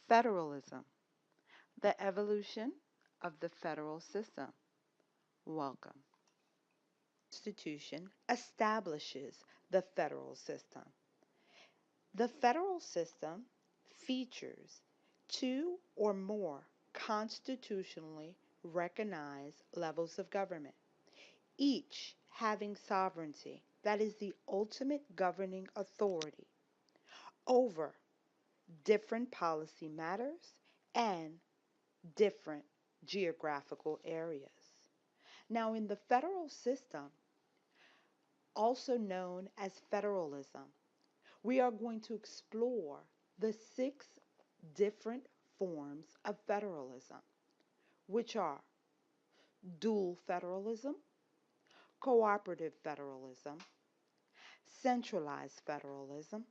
Federalism, the evolution of the federal system. Welcome. Constitution establishes the federal system. The federal system features two or more constitutionally recognized levels of government, each having sovereignty, that is the ultimate governing authority, over different policy matters and different geographical areas. Now, in the federal system, also known as federalism, we are going to explore the six different forms of federalism, which are dual federalism, cooperative federalism, centralized federalism,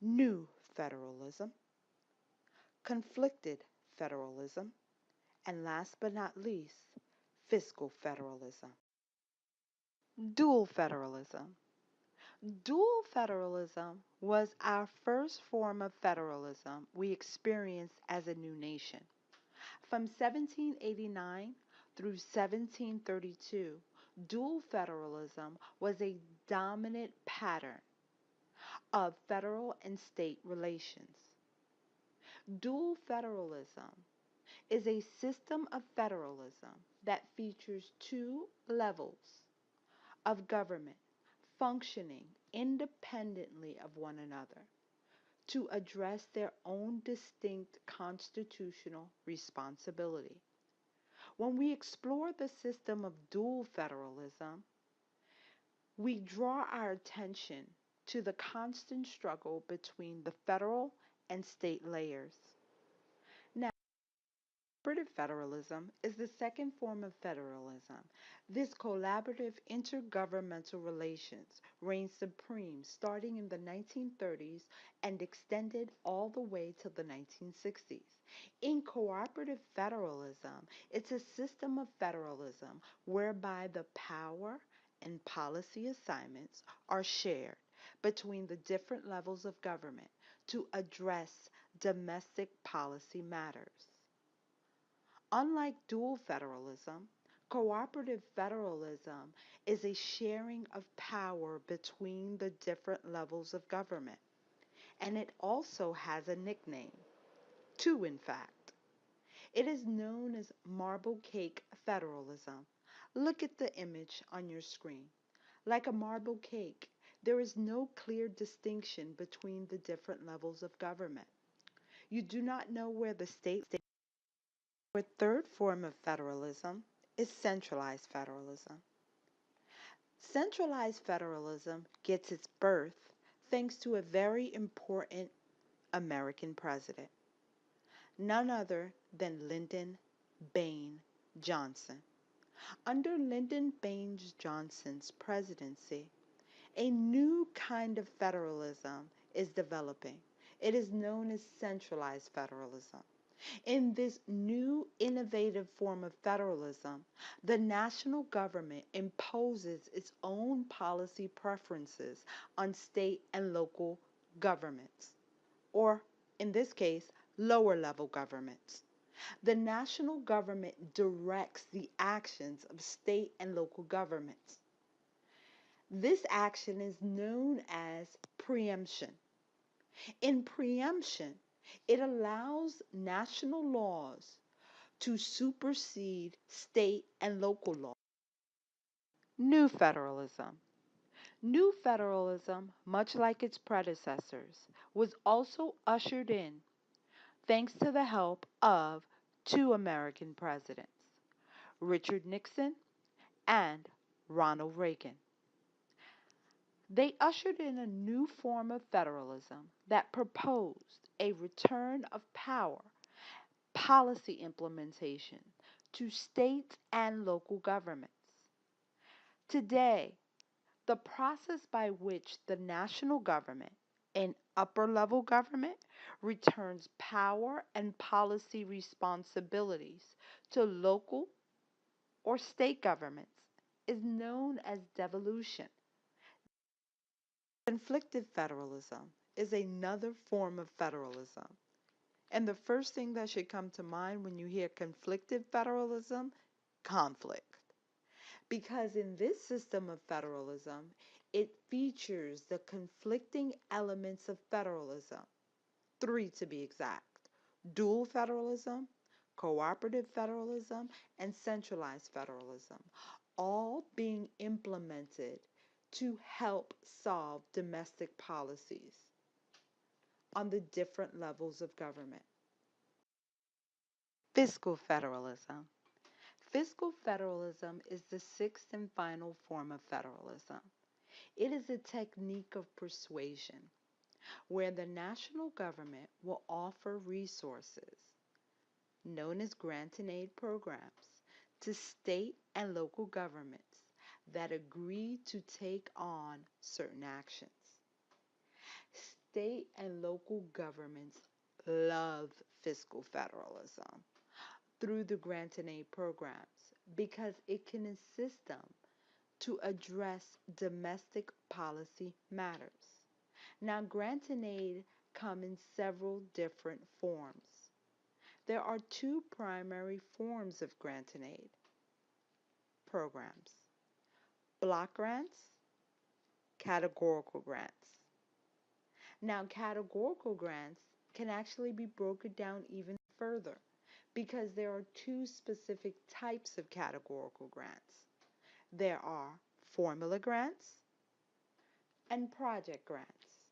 new federalism, conflicted federalism, and last but not least, fiscal federalism. Dual federalism. Dual federalism was our first form of federalism we experienced as a new nation. From 1789 through 1732, dual federalism was a dominant pattern of federal and state relations. Dual federalism is a system of federalism that features two levels of government functioning independently of one another to address their own distinct constitutional responsibility. When we explore the system of dual federalism, we draw our attention to the constant struggle between the federal and state layers. Now, cooperative federalism is the second form of federalism. This collaborative intergovernmental relations reigned supreme starting in the 1930s and extended all the way to the 1960s. In cooperative federalism, it's a system of federalism whereby the power and policy assignments are shared between the different levels of government to address domestic policy matters. Unlike dual federalism, cooperative federalism is a sharing of power between the different levels of government, and it also has a nickname, two in fact. It is known as marble cake federalism. Look at the image on your screen. Like a marble cake, there is no clear distinction between the different levels of government. You do not know where the state. Our third form of federalism is centralized federalism. Centralized federalism gets its birth thanks to a very important American president, none other than Lyndon Baines Johnson. Under Lyndon Baines Johnson's presidency, a new kind of federalism is developing. It is known as centralized federalism. In this new innovative form of federalism, the national government imposes its own policy preferences on state and local governments, or in this case, lower level governments. The national government directs the actions of state and local governments. This action is known as preemption. In preemption, it allows national laws to supersede state and local law. New federalism. New federalism, much like its predecessors, was also ushered in thanks to the help of two American presidents, Richard Nixon and Ronald Reagan. They ushered in a new form of federalism that proposed a return of power, policy implementation to state and local governments. Today, the process by which the national government and upper level government returns power and policy responsibilities to local or state governments is known as devolution. Conflicted federalism is another form of federalism, And the first thing that should come to mind when you hear conflicted federalism, conflict. Because in this system of federalism, it features the conflicting elements of federalism, three to be exact: dual federalism, cooperative federalism, and centralized federalism, all being implemented to help solve domestic policies on the different levels of government. Fiscal federalism. Fiscal federalism is the sixth and final form of federalism. It is a technique of persuasion where the national government will offer resources, known as grant and aid programs, to state and local governments that agree to take on certain actions. State and local governments love fiscal federalism through the grant and aid programs because it can assist them to address domestic policy matters. Now, grant and aid come in several different forms. There are two primary forms of grant and aid programs: block grants, categorical grants. Now, categorical grants can actually be broken down even further because there are two specific types of categorical grants. There are formula grants and project grants.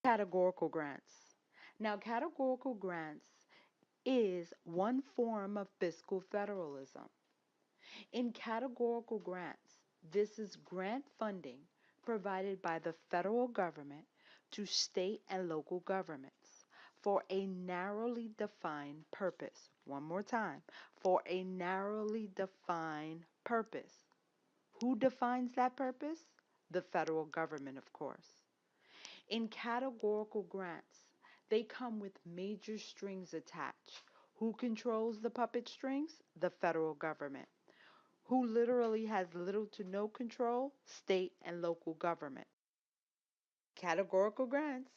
Categorical grants. Now, categorical grants is one form of fiscal federalism. In categorical grants, this is grant funding provided by the federal government to state and local governments for a narrowly defined purpose. One more time, for a narrowly defined purpose. Who defines that purpose? The federal government, of course. In categorical grants, they come with major strings attached. Who controls the puppet strings? The federal government. Who literally has little to no control? State and local government. Categorical grants.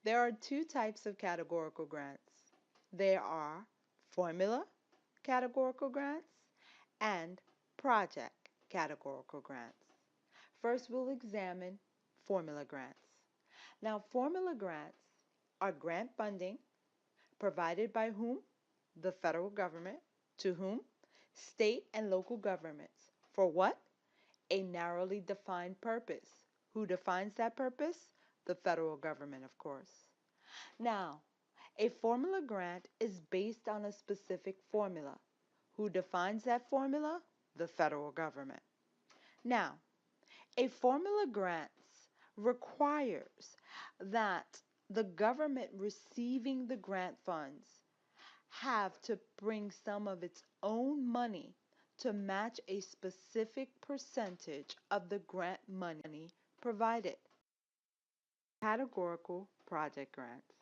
There are two types of categorical grants. There are formula categorical grants and project categorical grants. First, we'll examine formula grants. Now, formula grants are grant funding provided by whom? The federal government. To whom? State and local governments. For what? A narrowly defined purpose. Who defines that purpose? The federal government, of course. Now, a formula grant is based on a specific formula. Who defines that formula? The federal government. Now, a formula grant requires that the government receiving the grant funds have to bring some of its own money to match a specific percentage of the grant money provided. Categorical project grants.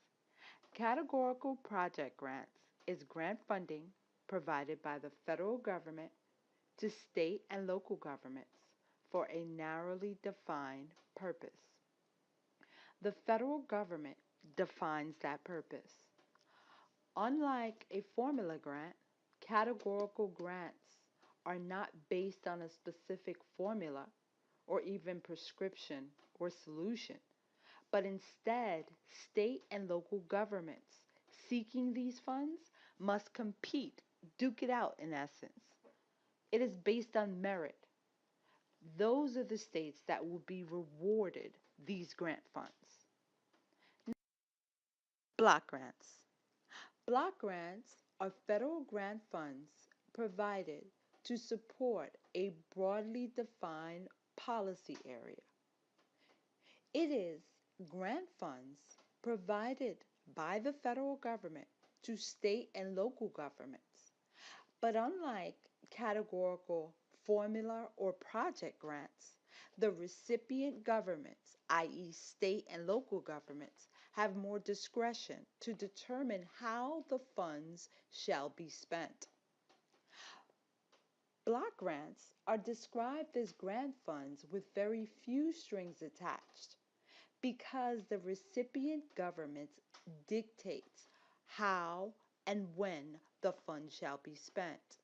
Categorical project grants is grant funding provided by the federal government to state and local governments for a narrowly defined purpose. The federal government defines that purpose. Unlike a formula grant, categorical grants are not based on a specific formula or even prescription or solution, but instead, state and local governments seeking these funds must compete, duke it out in essence. It is based on merit. Those are the states that will be rewarded these grant funds. Block grants. Block grants are federal grant funds provided to support a broadly defined policy area. It is grant funds provided by the federal government to state and local governments. But unlike categorical formula or project grants, the recipient governments, i.e., state and local governments, have more discretion to determine how the funds shall be spent. Block grants are described as grant funds with very few strings attached because the recipient government dictates how and when the fund shall be spent.